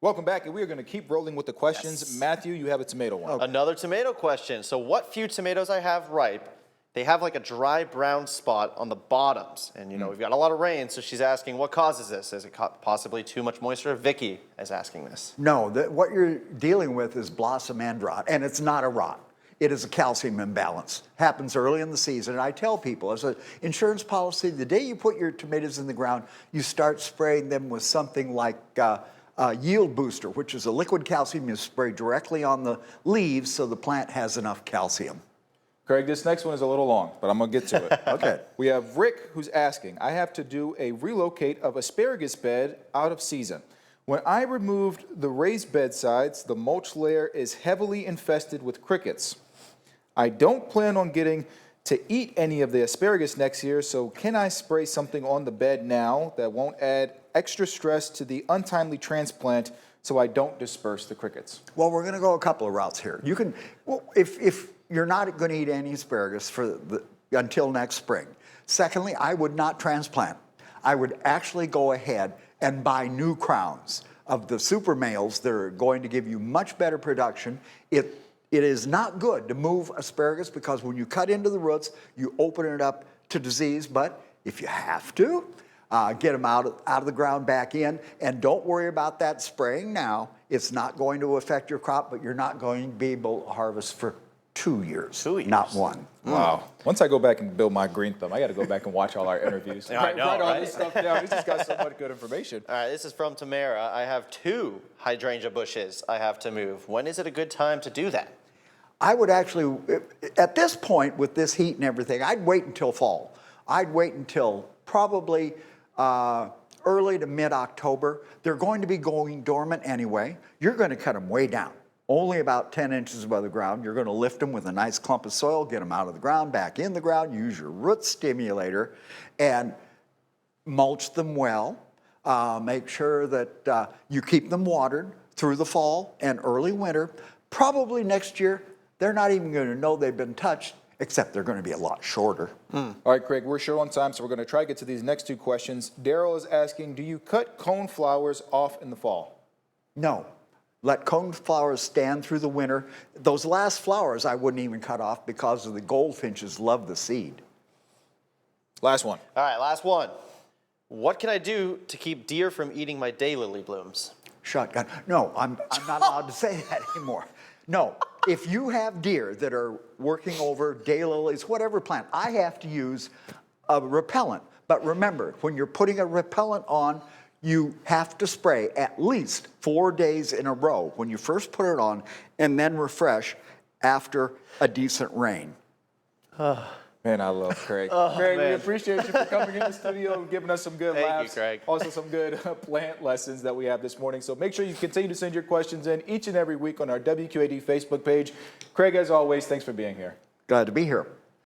Welcome back, and we are going to keep rolling with the questions. Yes. Matthew, you have a tomato one. Another tomato question. So what few tomatoes I have ripe, they have like a dry brown spot on the bottoms. And, we've got a lot of rain, so she's asking, what causes this? Is it possibly too much moisture? Vicky is asking this. No, what you're dealing with is blossom end rot, and it's not a rot. It is a calcium imbalance. Happens early in the season. And I tell people, as an insurance policy, the day you put your tomatoes in the ground, you start spraying them with something like yield booster, which is a liquid calcium you spray directly on the leaves so the plant has enough calcium. Craig, this next one is a little long, but I'm going to get to it. Okay. We have Rick who's asking, I have to do a relocate of asparagus bed out of season. When I removed the raised bed sides, the mulch layer is heavily infested with crickets. I don't plan on getting to eat any of the asparagus next year, so can I spray something on the bed now that won't add extra stress to the untimely transplant so I don't disperse the crickets? Well, we're going to go a couple of routes here. You can, well, if you're not going to eat any asparagus until next spring. Secondly, I would not transplant. I would actually go ahead and buy new crowns of the super males that are going to give you much better production. It is not good to move asparagus because when you cut into the roots, you open it up to disease. But if you have to, get them out of the ground back in, and don't worry about that spraying now. It's not going to affect your crop, but you're not going to be able to harvest for 2 years, not one. Wow. Once I go back and build my green thumb, I got to go back and watch all our interviews. I know, write all right? this stuff down. We just got so much good information. All right, this is from Tamara. I have 2 hydrangea bushes I have to move. When is it a good time to do that? I would actually, at this point with this heat and everything, I'd wait until fall. I'd wait until probably early to mid-October. They're going to be going dormant anyway. You're going to cut them way down, only about 10 inches above the ground. You're going to lift them with a nice clump of soil, get them out of the ground, back in the ground, use your root stimulator, and mulch them well. Make sure that you keep them watered through the fall and early winter. Probably next year, they're not even going to know they've been touched, except they're going to be a lot shorter. All right, Craig, we're short on time, so we're going to try to get to these next 2 questions. Daryl is asking, do you cut cone flowers off in the fall? No. Let cone flowers stand through the winter. Those last flowers I wouldn't even cut off because of the goldfinches love the seed. Last one. All right, last one. What can I do to keep deer from eating my daylily blooms? Shotgun. No, I'm not allowed to say that anymore. No, if you have deer that are working over daylilies, whatever plant, I have to use a repellent. But remember, when you're putting a repellent on, you have to spray at least 4 days in a row when you first put it on, and then refresh after a decent rain. Man, I love Craig. Craig, we appreciate you for coming in the studio and giving us some good laughs. Thank you, Craig. Also some good plant lessons that we have this morning. So make sure you continue to send your questions in each and every week on our WQAD Facebook page. Craig, as always, thanks for being here. Glad to be here.